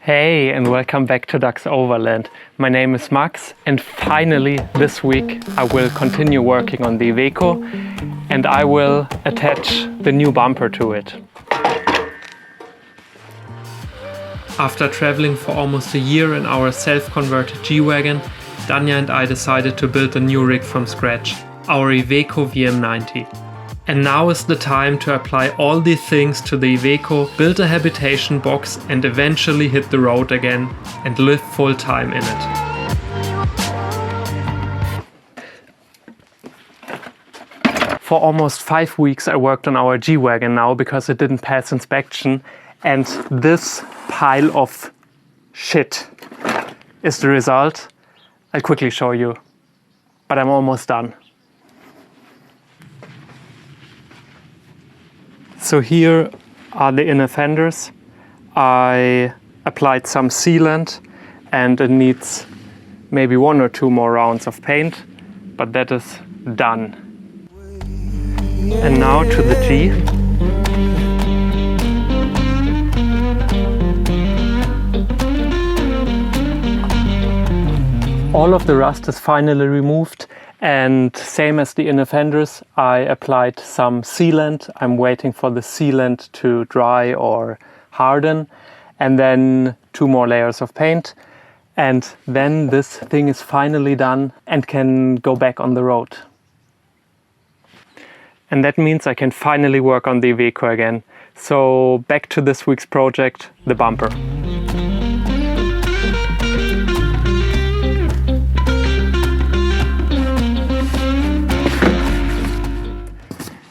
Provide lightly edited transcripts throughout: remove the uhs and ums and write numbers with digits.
Hey, and welcome back to Dax.Overland. My name is Max, and finally this week I will continue working on the Iveco and I will attach the new bumper to it. After traveling for almost a year in our self-converted G-Wagon, Danja and I decided to build a new rig from scratch, our Iveco VM90. And now is the time to apply all these things to the Iveco, build a habitation box and eventually hit the road again and live full time in it. For almost 5 weeks I worked on our G-Wagon now because it didn't pass inspection, and this pile of shit is the result. I'll quickly show you, but I'm almost done. So here are the inner fenders. I applied some sealant and it needs maybe 1 or 2 more rounds of paint, but that is done. And now to the G. All of the rust is finally removed, and same as the inner fenders, I applied some sealant. I'm waiting for the sealant to dry or harden, and then 2 more layers of paint, and then this thing is finally done and can go back on the road. And that means I can finally work on the Iveco again. So back to this week's project, the bumper.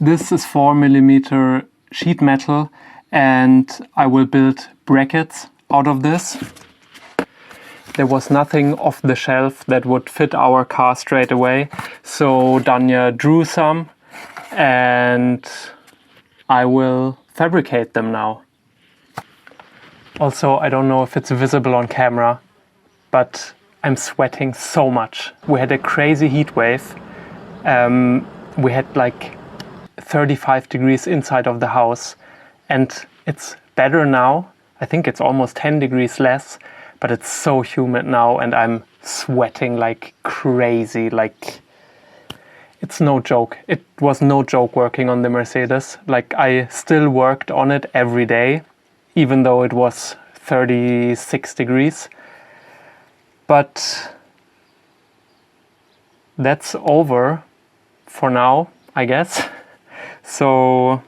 This is 4mm sheet metal, and I will build brackets out of this. There was nothing off the shelf that would fit our car straight away, so Danja drew some and I will fabricate them now. Also, I don't know if it's visible on camera, but I'm sweating so much. We had a crazy heat wave. We had like 35 degrees inside of the house, and it's better now. I think it's almost 10 degrees less, but it's so humid now and I'm sweating like crazy. Like, it's no joke. It was no joke working on the Mercedes. Like, I still worked on it every day, even though it was 36 degrees. But that's over for now, I guess. So,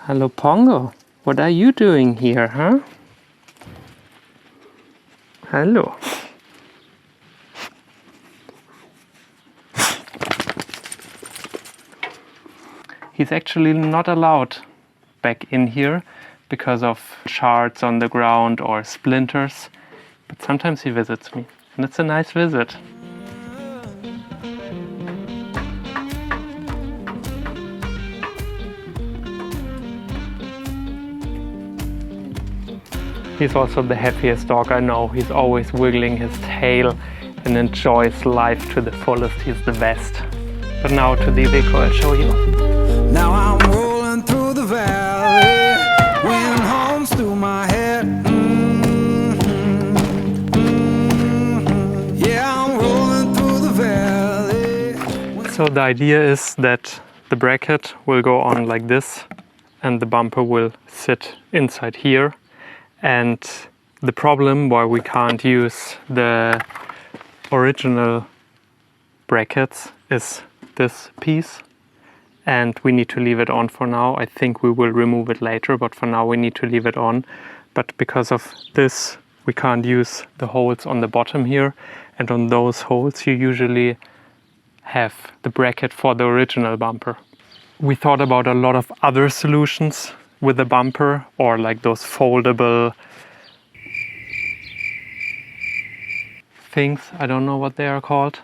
hello Pongo, what are you doing here, huh? Hello. He's actually not allowed back in here because of shards on the ground or splinters, but sometimes he visits me, and it's a nice visit. He's also the happiest dog I know. He's always wiggling his tail and enjoys life to the fullest. He's the best. But now to the Iveco, I'll show you. Now I'm rolling through the valley, wind hums through my head. Yeah, I'm rolling through the valley. So the idea is that the bracket will go on like this and the bumper will sit inside here. And the problem why we can't use the original brackets is this piece, and we need to leave it on for now. I think we will remove it later, but for now we need to leave it on. But because of this, we can't use the holes on the bottom here, and on those holes you usually have the bracket for the original bumper. We thought about a lot of other solutions with the bumper, or like those foldable things, I don't know what they are called.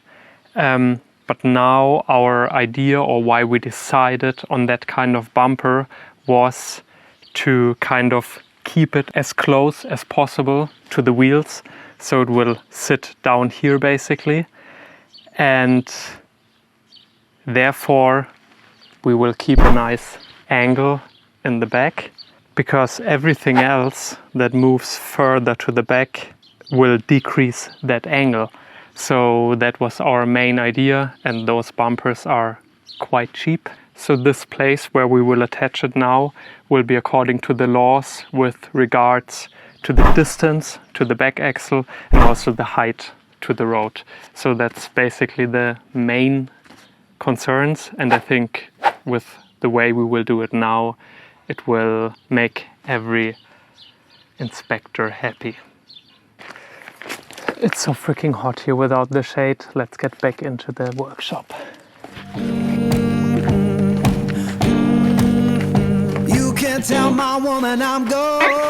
But now our idea, or why we decided on that kind of bumper, was to kind of keep it as close as possible to the wheels, so it will sit down here basically, and therefore we will keep a nice angle in the back. because everything else that moves further to the back will decrease that angle. So that was our main idea, and those bumpers are quite cheap. So this place where we will attach it now will be according to the laws with regards to the distance to the back axle and also the height to the road. So that's basically the main concerns, and I think with the way we will do it now, it will make every inspector happy. It's so freaking hot here without the shade. Let's get back into the workshop. You can't tell my woman I'm gone.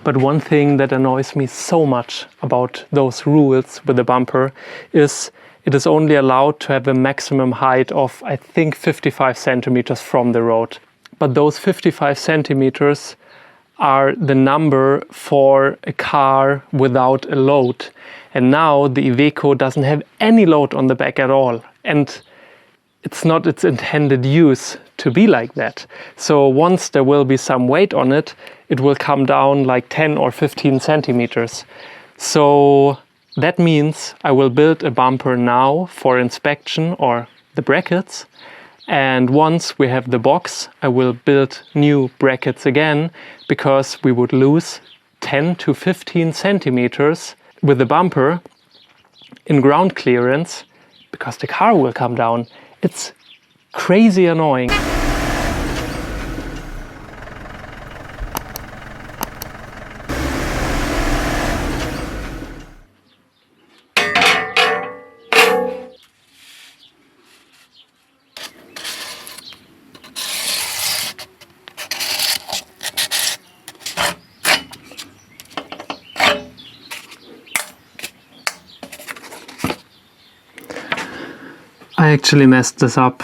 But one thing that annoys me so much about those rules with the bumper is it is only allowed to have a maximum height of, I think, 55 centimeters from the road. But those 55 centimeters are the number for a car without a load. And now the Iveco doesn't have any load on the back at all. And it's not its intended use to be like that. So once there will be some weight on it, it will come down like 10 or 15 centimeters. So that means I will build a bumper now for inspection, or the brackets. And once we have the box, I will build new brackets again, because we would lose 10 to 15 centimeters with the bumper in ground clearance, because the car will come down. It's crazy annoying. I actually messed this up.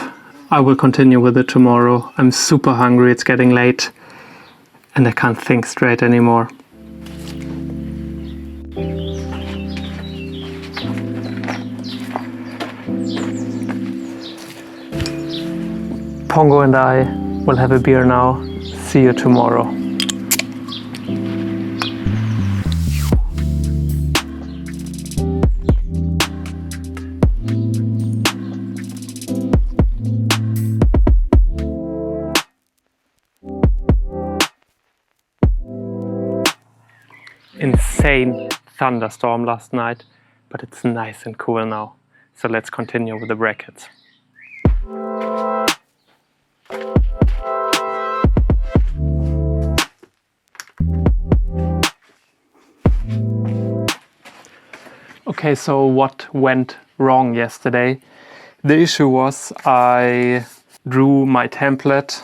I will continue with it tomorrow. I'm super hungry, it's getting late, and I can't think straight anymore. Pongo and I will have a beer now. See you tomorrow. Insane thunderstorm last night, but it's nice and cool now. So let's continue with the brackets. Okay, so what went wrong yesterday? The issue was I drew my template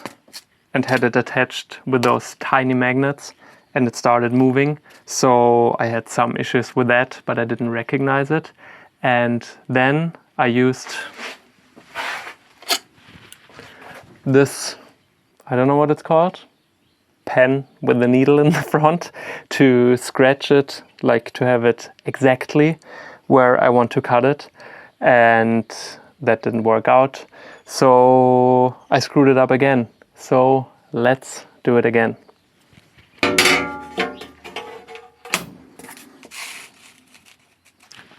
and had it attached with those tiny magnets, and it started moving. So I had some issues with that, but I didn't recognize it. And then I used this, I don't know what it's called, pen with the needle in the front to scratch it, like to have it exactly where I want to cut it. And that didn't work out. So I screwed it up again. So let's do it again.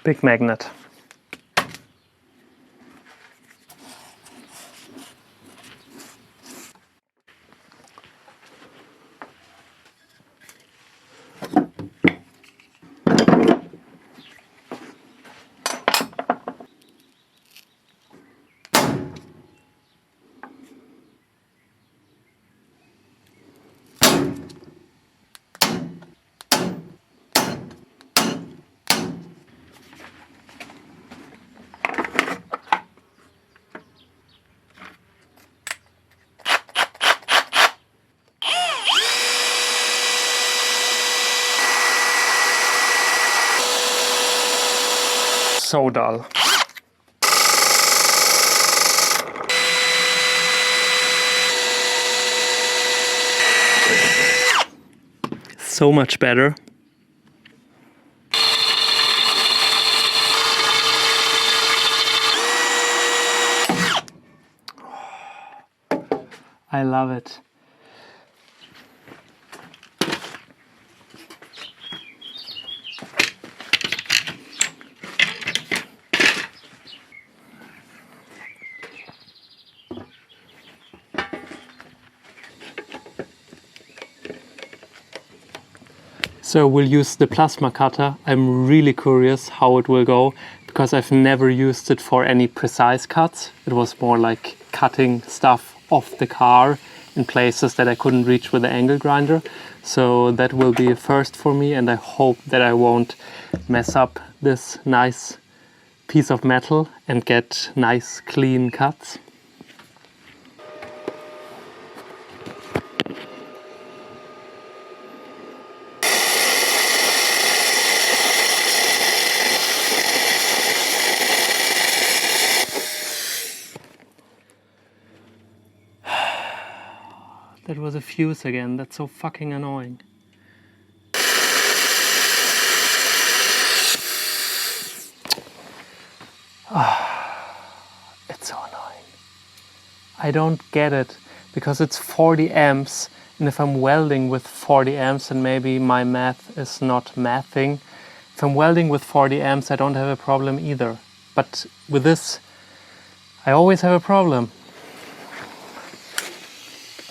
Big magnet. So dull. So much better. I love it. So we'll use the plasma cutter. I'm really curious how it will go because I've never used it for any precise cuts. It was more like cutting stuff off the car in places that I couldn't reach with the angle grinder. So that will be a first for me, and I hope that I won't mess up this nice piece of metal and get nice clean cuts. That was a fuse again. That's so fucking annoying. It's so annoying. I don't get it because it's 40 amps, and if I'm welding with 40 amps, and maybe my math is not mathing, if I'm welding with 40 amps I don't have a problem either. But with this I always have a problem.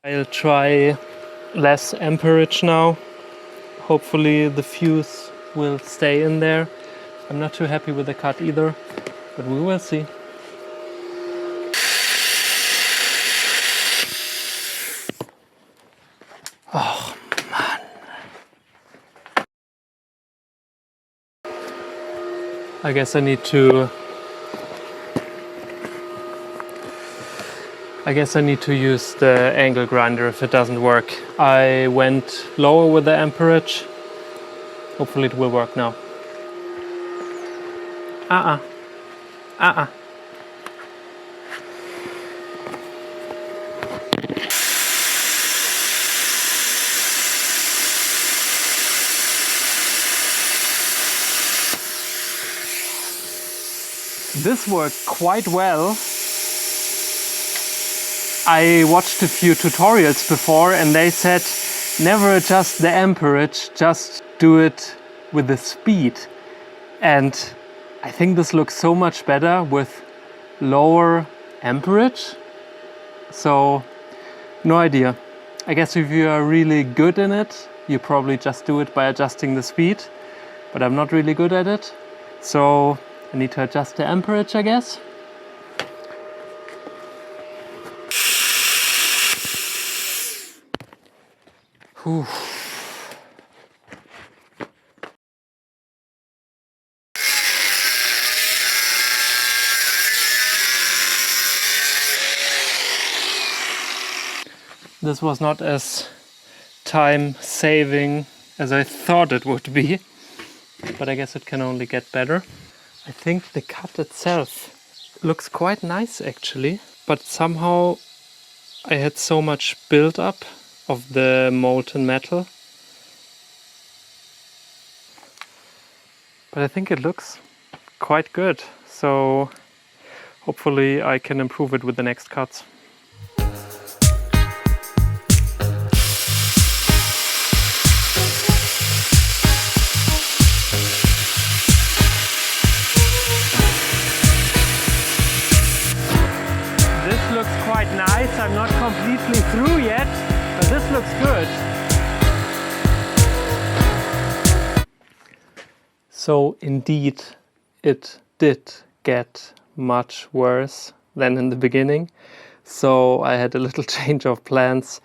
I'll try less amperage now. Hopefully the fuse will stay in there. I'm not too happy with the cut either, but we will see. Oh man. I guess I need to use the angle grinder if it doesn't work. I went lower with the amperage. Hopefully it will work now. This worked quite well. I watched a few tutorials before and they said never adjust the amperage, just do it with the speed. And I think this looks so much better with lower amperage. So, no idea. I guess if you are really good in it, you probably just do it by adjusting the speed. But I'm not really good at it. So I need to adjust the amperage, I guess. Whew. This was not as time-saving as I thought it would be, but I guess it can only get better. I think the cut itself looks quite nice actually, but somehow I had so much build-up of the molten metal. But I think it looks quite good, so hopefully I can improve it with the next cuts. This looks quite nice. I'm not completely through yet, but this looks good. So indeed, it did get much worse than in the beginning. So I had a little change of plans.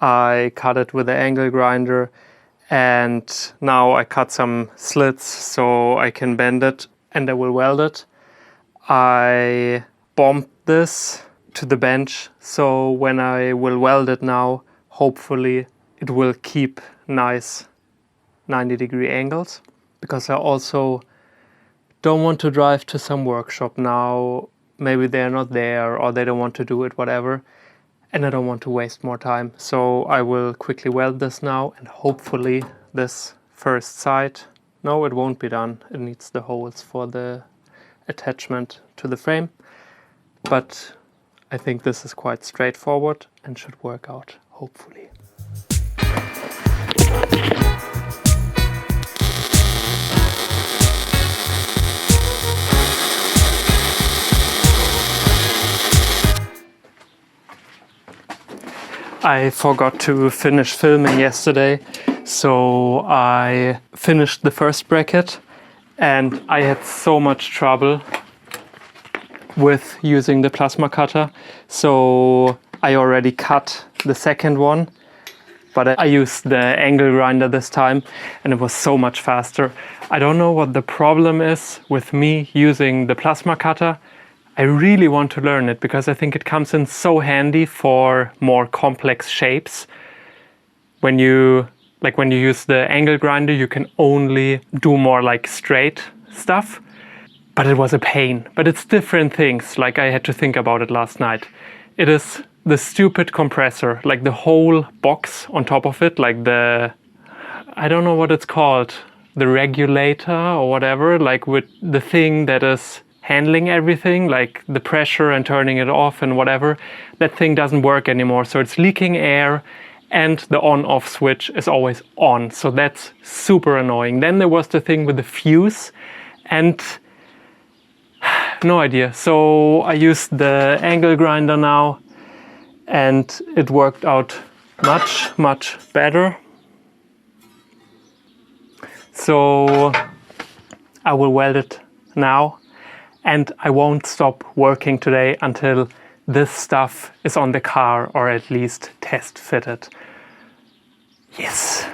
I cut it with the angle grinder and now I cut some slits so I can bend it and I will weld it. I bombed this to the bench, so when I will weld it now, hopefully it will keep nice 90-degree angles, because I also don't want to drive to some workshop now. Maybe they're not there or they don't want to do it, whatever, and I don't want to waste more time. So I will quickly weld this now and hopefully this first side, no, it won't be done. It needs the holes for the attachment to the frame, but I think this is quite straightforward and should work out, hopefully. I forgot to finish filming yesterday, so I finished the first bracket and I had so much trouble with using the plasma cutter. So I already cut the second one, but I used the angle grinder this time and it was so much faster. I don't know what the problem is with me using the plasma cutter. I really want to learn it because I think it comes in so handy for more complex shapes. When you use the angle grinder, you can only do more like straight stuff, but it was a pain. But it's different things, like I had to think about it last night. It is the stupid compressor, like the whole box on top of it, like I don't know what it's called, the regulator or whatever, like with the thing that is handling everything, like the pressure and turning it off and whatever. That thing doesn't work anymore, so it's leaking air and the on-off switch is always on, so that's super annoying. Then there was the thing with the fuse and no idea. So I used the angle grinder now and it worked out much better. So I will weld it now. And I won't stop working today until this stuff is on the car or at least test fitted. Yes!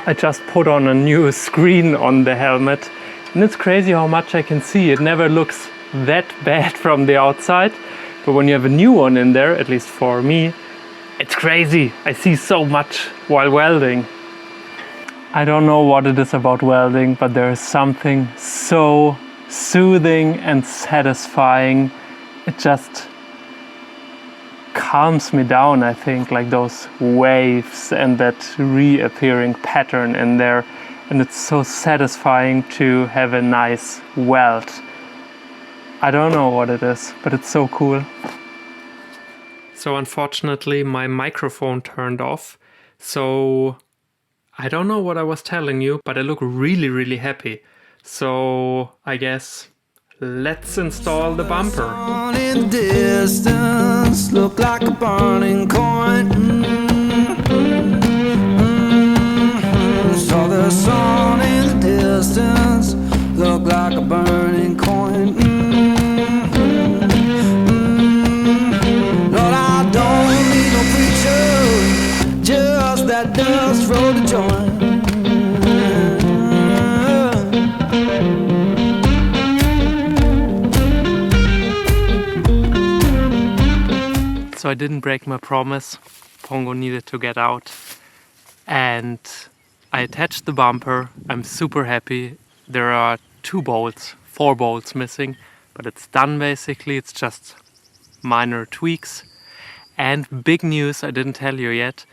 I just put on a new screen on the helmet and it's crazy how much I can see. It never looks that bad from the outside, but when you have a new one in there, at least for me, it's crazy. I see so much while welding. I don't know what it is about welding, but there is something so soothing and satisfying. It just calms me down, I think, like those waves and that reappearing pattern in there. And it's so satisfying to have a nice weld. I don't know what it is, but it's so cool. So unfortunately my microphone turned off. So I don't know what I was telling you, but I look really happy. So I guess let's install the bumper. In the distance, look like a burning coin. Saw the sun in the distance, look like a burning coin. Lord, I don't need no preacher, just that dust roll to join. So I didn't break my promise. Pongo needed to get out. And I attached the bumper. I'm super happy. There are 4 bolts missing, but it's done basically. It's just minor tweaks. And big news, I didn't tell you yet.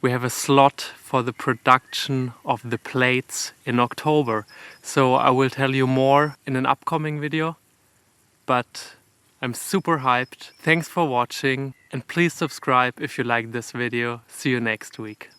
We have a slot for the production of the plates in October. So I will tell you more in an upcoming video. But I'm super hyped. Thanks for watching and please subscribe if you like this video. See you next week.